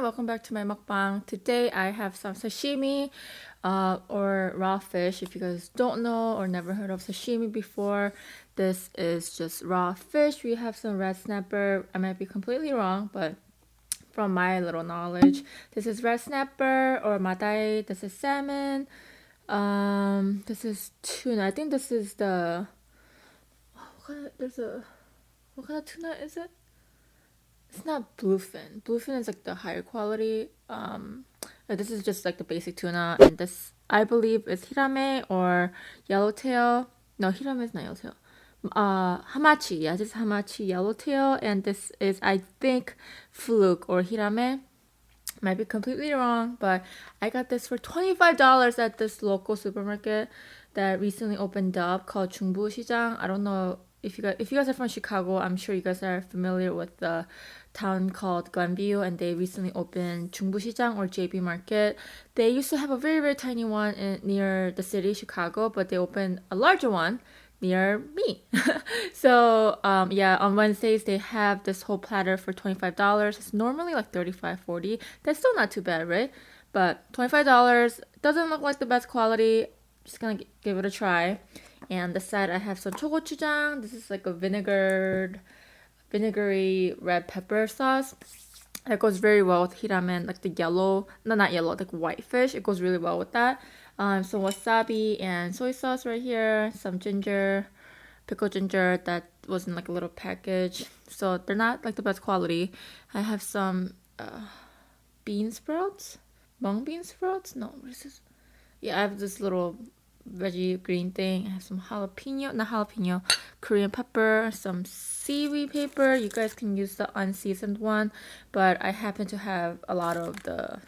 everyone, welcome back to my mukbang. Today I have some sashimi or raw fish. If you guys don't know or never heard of sashimi before, this is just raw fish. We have some red snapper. I might be completely wrong, but from my little knowledge, this is red snapper or madai. This is salmon. This is tuna. I think this is the what kind of tuna is it? It's not bluefin. Bluefin is like the higher quality. This is just like the basic tuna, and this I believe is hirame or yellowtail. No, hirame is not yellowtail. Hamachi. Yeah, this is hamachi yellowtail, and this is I think fluke or hirame. Might be completely wrong, but I got this for $25 at this local supermarket that recently opened up called 중부시장. I don't know if you guys are from Chicago, I'm sure you guys are familiar with the town called Glenview, and they recently opened 중부시장 or JB Market. They used to have a very very tiny one near the city Chicago, but they opened a larger one near me. So yeah, on Wednesdays they have this whole platter for $25. It's normally like $35-$40. That's still not too bad, right? But $25 doesn't look like the best quality. Just gonna give it a try. And the side I have some chogochujang. This is like a vinegary red pepper sauce. That goes very well with hiramen, like the yellow, no, not yellow, like white fish. It goes really well with that. Some wasabi and soy sauce right here. Some ginger, pickled ginger that was in like a little package. So they're not like the best quality. I have some bean sprouts, mung bean sprouts. No, what is this? Yeah, I have this little veggie green thing. I have some jalapeno, not jalapeno, Korean pepper, some seaweed paper. You guys can use the unseasoned one, but I happen to have a lot of the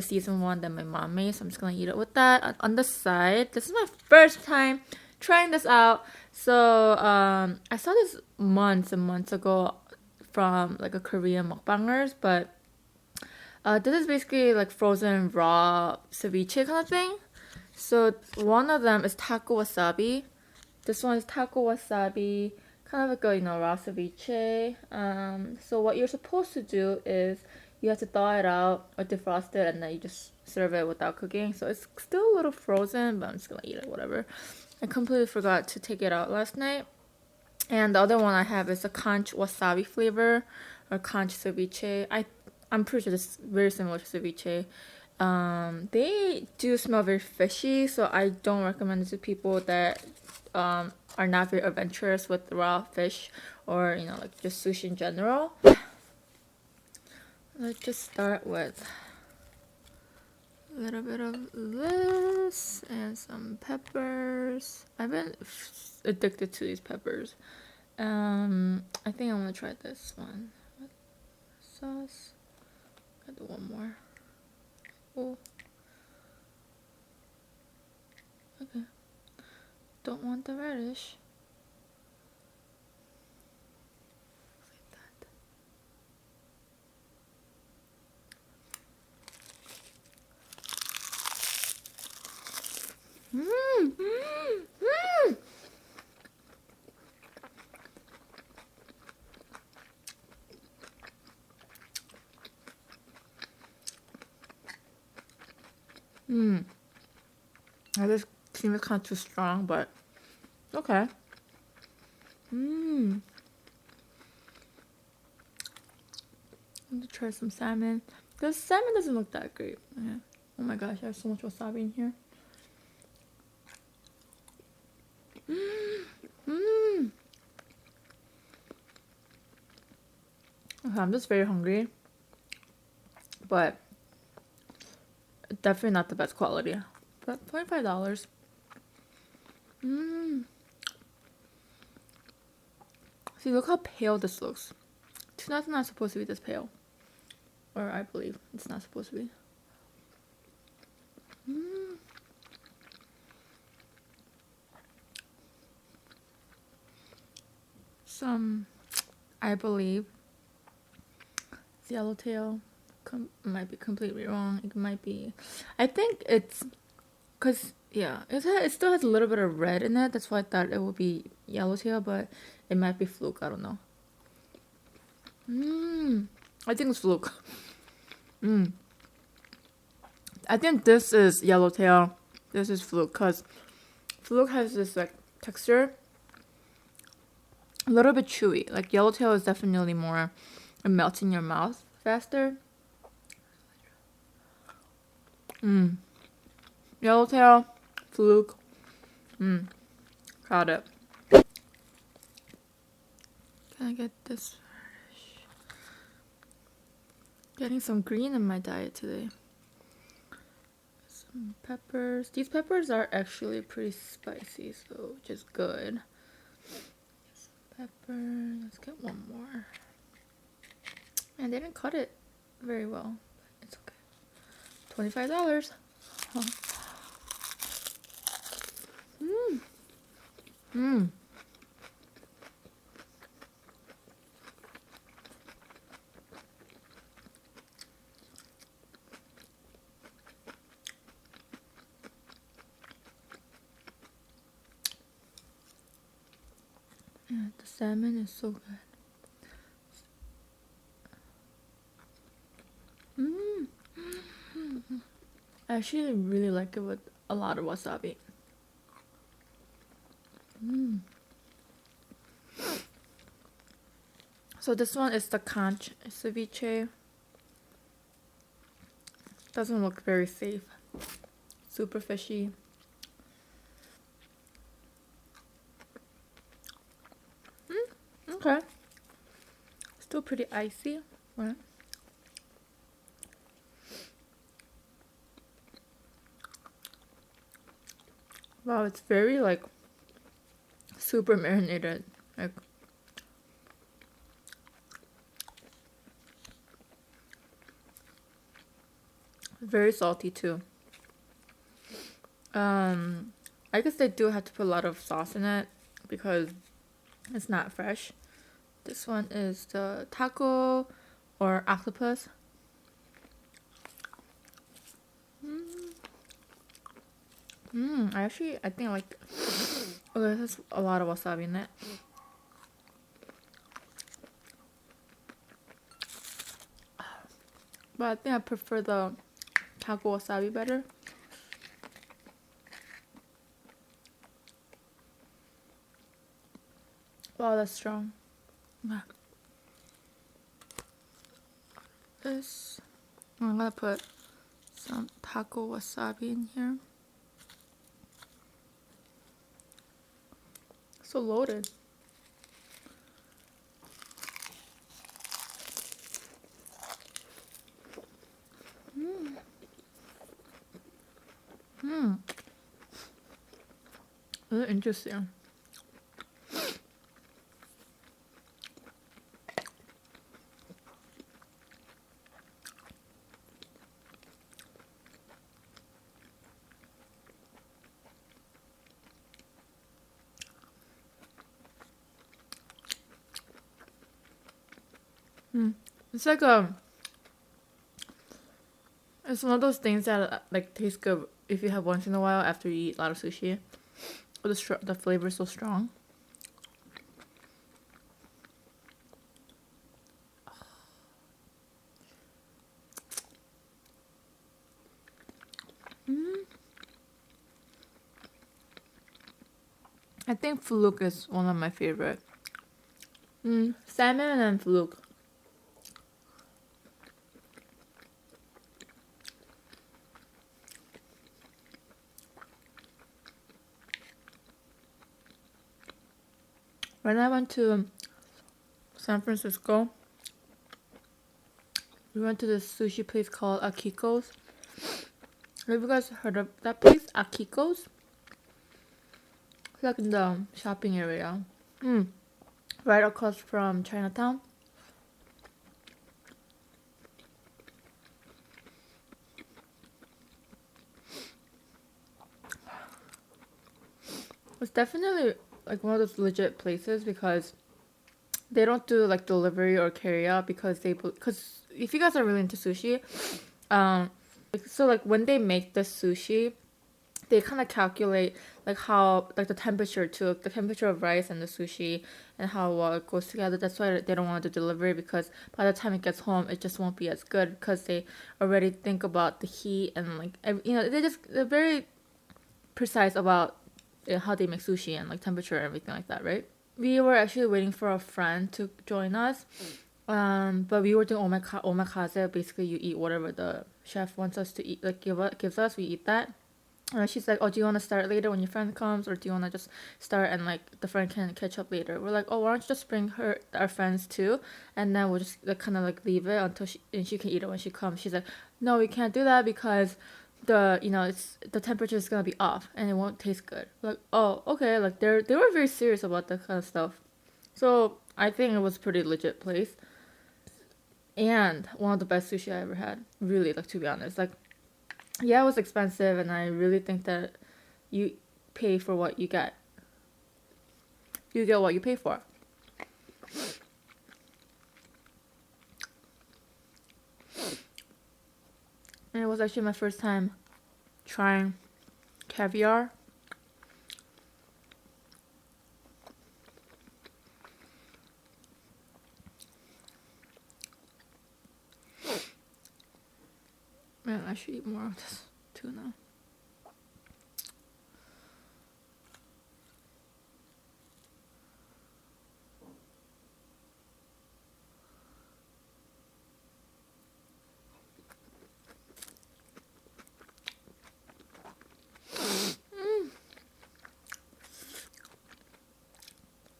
seasoned one that my mom made, so I'm just gonna eat it with that. On the side, this is my first time trying this out. So I saw this months and months ago from like a Korean mukbangers, but this is basically like frozen raw ceviche kind of thing. So one of them is taco wasabi. This one is taco wasabi, kind of like a raw ceviche. So what you're supposed to do is you have to thaw it out or defrost it, and then you just serve it without cooking. So it's still a little frozen, but I'm just gonna eat it, whatever. I completely forgot to take it out last night. And the other one I have is a conch wasabi flavor or conch ceviche. I'm pretty sure this is very similar to ceviche. They do smell very fishy, so I don't recommend it to people that are not very adventurous with raw fish or like just sushi in general. Let's just start with a little bit of this and some peppers. I've been addicted to these peppers. I think I'm gonna try this one. Sauce. I'll do one more. Oh. Okay. Don't want the radish. This cream is kind of too strong, but okay. I'm gonna try some salmon. Because salmon doesn't look that great. Okay. Oh my gosh, I have so much wasabi in here. Okay, I'm just very hungry. But definitely not the best quality. But $25. See, look how pale this looks. Tuna's not supposed to be this pale. Or I believe it's not supposed to be. Some, I believe, yellowtail. Might be completely wrong. It might be. I think it's because yeah, it still has a little bit of red in it. That's why I thought it would be yellowtail, but it might be fluke. I don't know. I think it's fluke. I think this is yellowtail. This is fluke because fluke has this like texture, a little bit chewy. Like yellowtail is definitely more, it melts in your mouth faster. Yellowtail, fluke. Got it. Can I get this? Getting some green in my diet today. Some peppers. These peppers are actually pretty spicy, so which is good. Some pepper. Let's get one more. And they didn't cut it very well. But it's okay. $25. Huh. Yeah, the salmon is so good. I actually really like it with a lot of wasabi. So this one is the conch ceviche. Doesn't look very safe. Super fishy. Okay. Still pretty icy. Right? Wow, it's very like super marinated. Like very salty too. I guess they do have to put a lot of sauce in it because it's not fresh. This one is the taco or octopus. I think I like. Oh, there's a lot of wasabi in it. But I think I prefer the taco wasabi better. Wow, that's strong. This, I'm gonna put some taco wasabi in here. So loaded. Really interesting. It's like it's one of those things that like taste good if you have once in a while after you eat a lot of sushi. But the flavor is so strong. I think fluke is one of my favorite. Salmon and fluke. When I went to San Francisco, we went to this sushi place called Akiko's. Have you guys heard of that place? Akiko's? It's like in the shopping area. Right across from Chinatown. It's definitely like one of those legit places because they don't do like delivery or carry out because if you guys are really into sushi, so like when they make the sushi, they kind of calculate like how like the temperature too, the temperature of rice and the sushi, and how well it goes together. That's why they don't want to do delivery, because by the time it gets home, it just won't be as good, because they already think about the heat and like they're very precise about how they make sushi and like temperature and everything like that, right? We were actually waiting for a friend to join us. But we were doing omakase. Basically, you eat whatever the chef wants us to eat, like gives us. We eat that. She's like, "Oh, do you want to start later when your friend comes, or do you want to just start and like the friend can catch up later?" We're like, "Oh, why don't you just bring our friends too, and then we'll just like, kind of like leave it until she can eat it when she comes." She's like, "No, we can't do that because it's the temperature is gonna be off and it won't taste good." We're like, "Oh, okay." Like they were very serious about that kind of stuff. So I think it was a pretty legit place, and one of the best sushi I ever had. Really, like, to be honest, like, yeah, it was expensive, and I really think that you pay for what you get. You get what you pay for. And it was actually my first time trying caviar. Man, I should eat more of this tuna.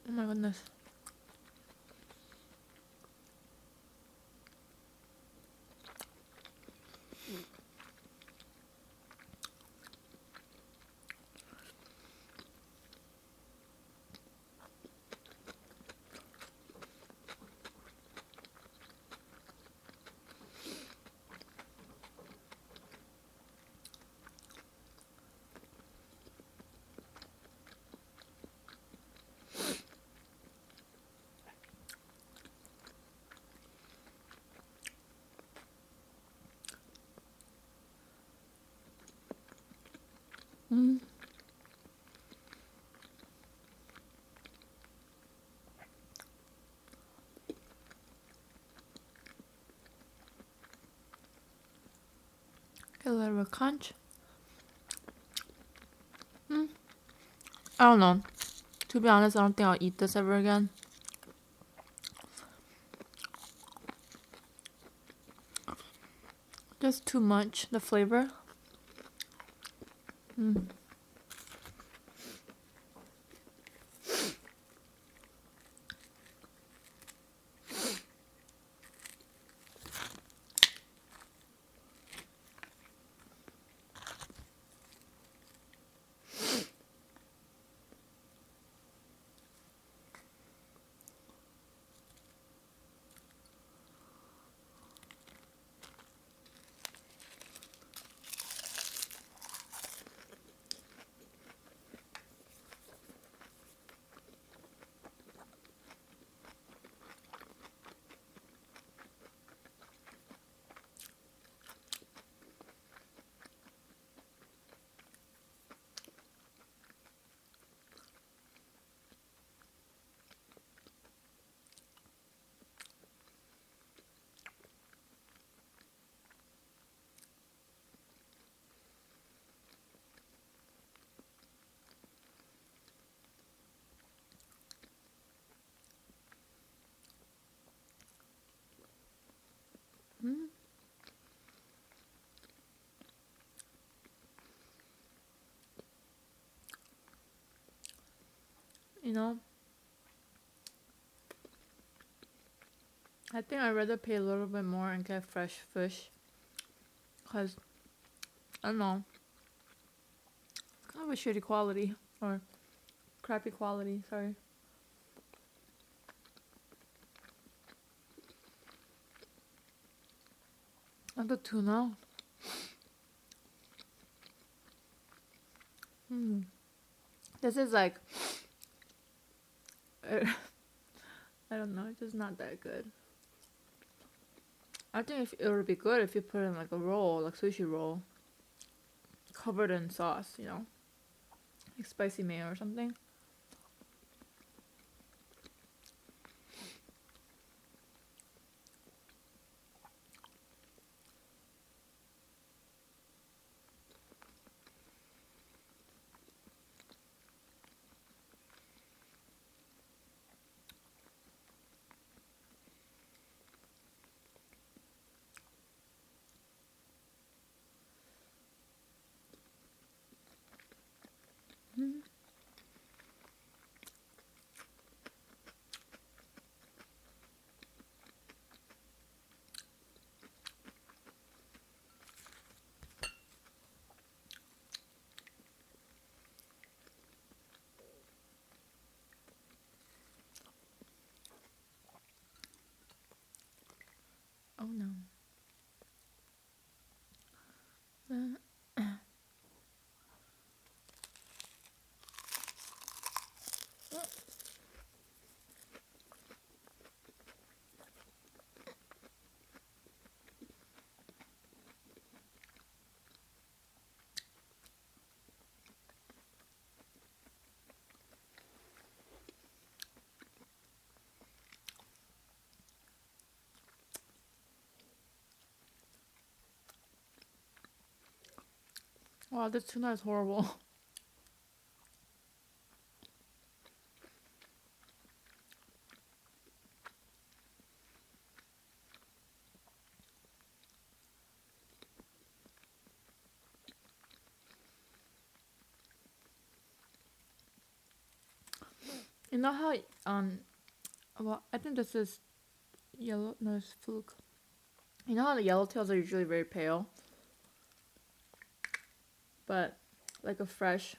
Oh my goodness. Mm. Get a little bit of crunch. I don't know. To be honest, I don't think I'll eat this ever again. Just too much, the flavor. You know, I think I'd rather pay a little bit more and get fresh fish. Because, I don't know, kind of a shitty quality. Or crappy quality, sorry. And the tuna. This is like, I don't know, it's just not that good. I think if it would be good if you put in like a roll, like sushi roll, covered in sauce, like spicy mayo or something. Wow, this tuna is horrible. You know how well, I think this is yellow. No, it's fluke. You know how the yellowtails are usually very pale, but like a fresh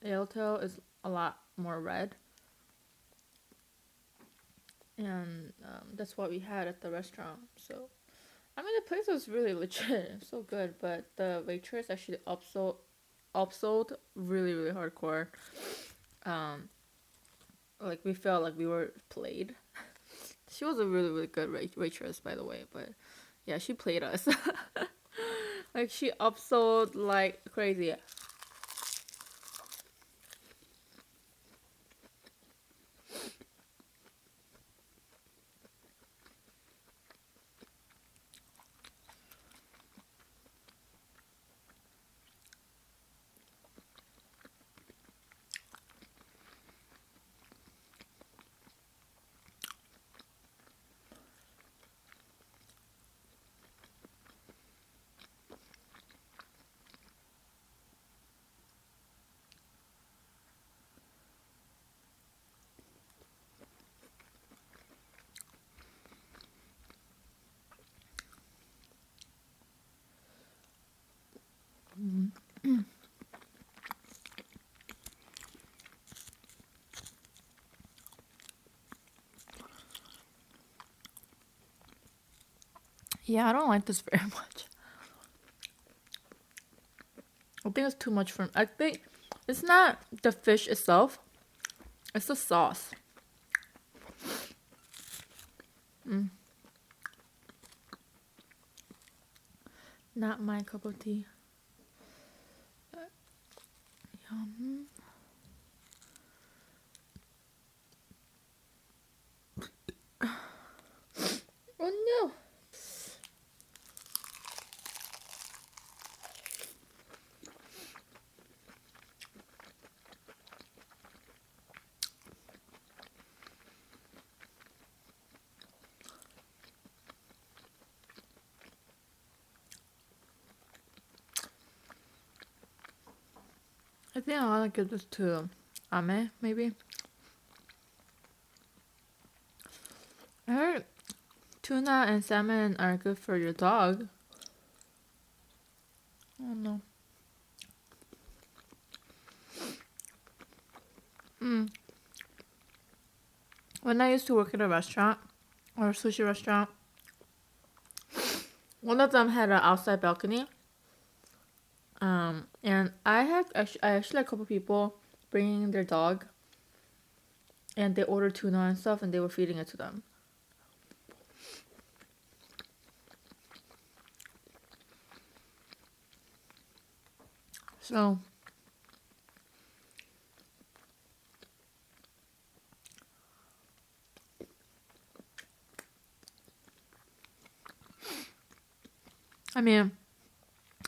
yellowtail is a lot more red, and that's what we had at the restaurant. So, I mean, the place was really legit, so good. But the waitress actually upsold really really hardcore. Um, like we felt like we were played. She was a really really good waitress, by the way, but yeah, she played us. Like she upsold like crazy. Yeah, I don't like this very much. I think it's too much for. I think it's not the fish itself; it's the sauce. Not my cup of tea. Yum. Oh no! I think I want to give this to Ame, maybe. I heard tuna and salmon are good for your dog. Oh no. When I used to work at a restaurant or a sushi restaurant, one of them had an outside balcony. And I actually had a couple people bringing their dog, and they ordered tuna and stuff, and they were feeding it to them. So I mean,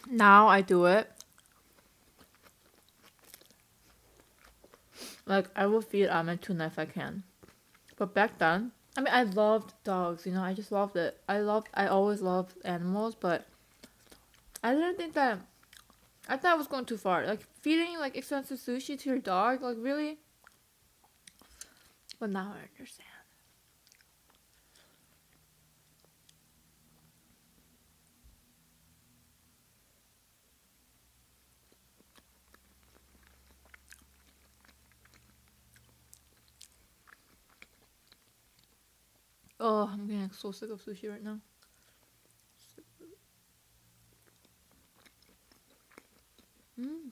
now I do it. Like I will feed Ahmed tuna if I can. But back then, I mean, I loved dogs. You know, I just loved it. I always loved animals, but I didn't think that. I thought I was going too far. Like feeding like expensive sushi to your dog, like really. But now I understand. Oh, I'm getting so sick of sushi right now. Mm.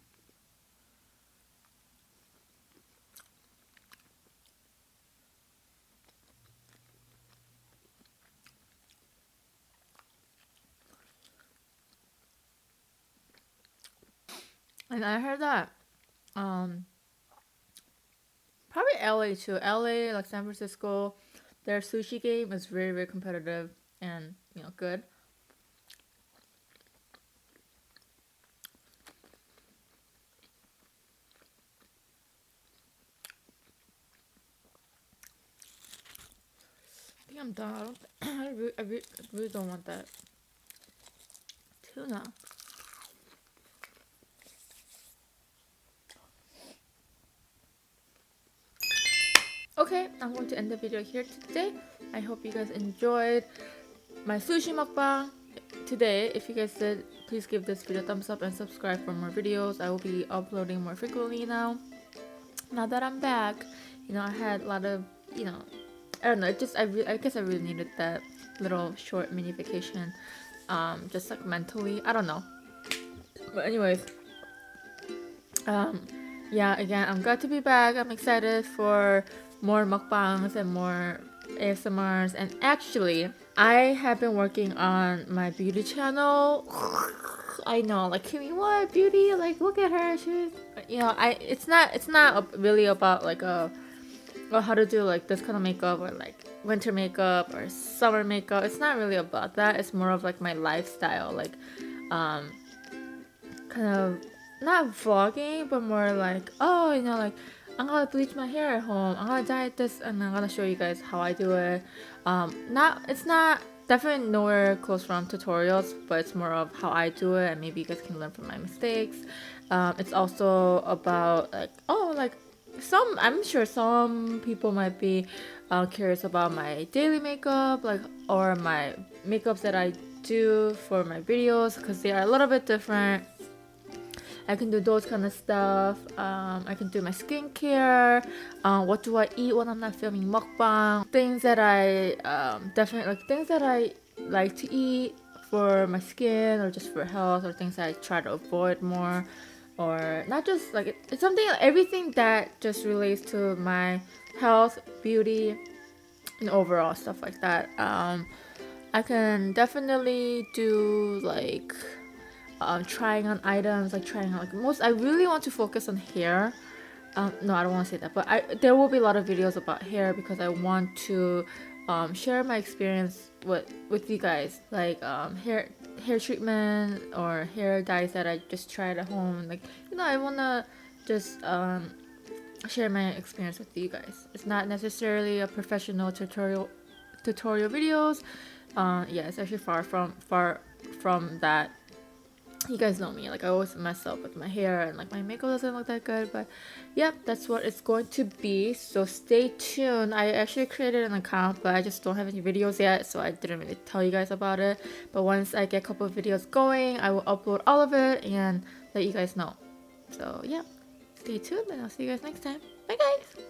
And I heard that um probably LA too. LA, like San Francisco, their sushi game is very very competitive and good. I'm done. I really don't want that tuna. Okay, I'm going to end the video here today. I hope you guys enjoyed my sushi mukbang today. If you guys did, please give this video a thumbs up and subscribe for more videos. I will be uploading more frequently now. Now that I'm back, I had a lot of, I don't know, I guess I really needed that little short mini vacation, just like mentally, I don't know. But anyways, yeah, again, I'm glad to be back. I'm excited for more mukbangs and more ASMRs. And actually, I have been working on my beauty channel. I know, like, KEEMI, what beauty? Like, look at her. She's, it's not really about like how to do like this kind of makeup or like winter makeup or summer makeup. It's not really about that. It's more of like my lifestyle, like, kind of not vlogging, but more like, oh, like, I'm gonna bleach my hair at home, I'm gonna dye it this, and I'm gonna show you guys how I do it. It's not definitely nowhere close from tutorials, but it's more of how I do it, and maybe you guys can learn from my mistakes. It's also about like, oh, like, I'm sure some people might be curious about my daily makeup, like, or my makeups that I do for my videos, because they are a little bit different. I can do those kind of stuff. I can do my skincare. What do I eat when I'm not filming mukbang? Things that I definitely like. Things that I like to eat for my skin or just for health, or things that I try to avoid more, or not just like it's something. Everything that just relates to my health, beauty, and overall stuff like that. I can definitely do like. Trying on items, like trying on like most. I really want to focus on hair. No, I don't want to say that, but there will be a lot of videos about hair because I want to share my experience with you guys, like hair treatment or hair dyes that I just tried at home. Like, I wanna just share my experience with you guys. It's not necessarily a professional tutorial videos. Yeah, it's actually far from that. You guys know me, like, I always mess up with my hair and like my makeup doesn't look that good, but yep, that's what it's going to be. So stay tuned. I actually created an account, but I just don't have any videos yet, so I didn't really tell you guys about it. But once I get a couple of videos going, I will upload all of it and let you guys know. So yeah, stay tuned and I'll see you guys next time. Bye guys.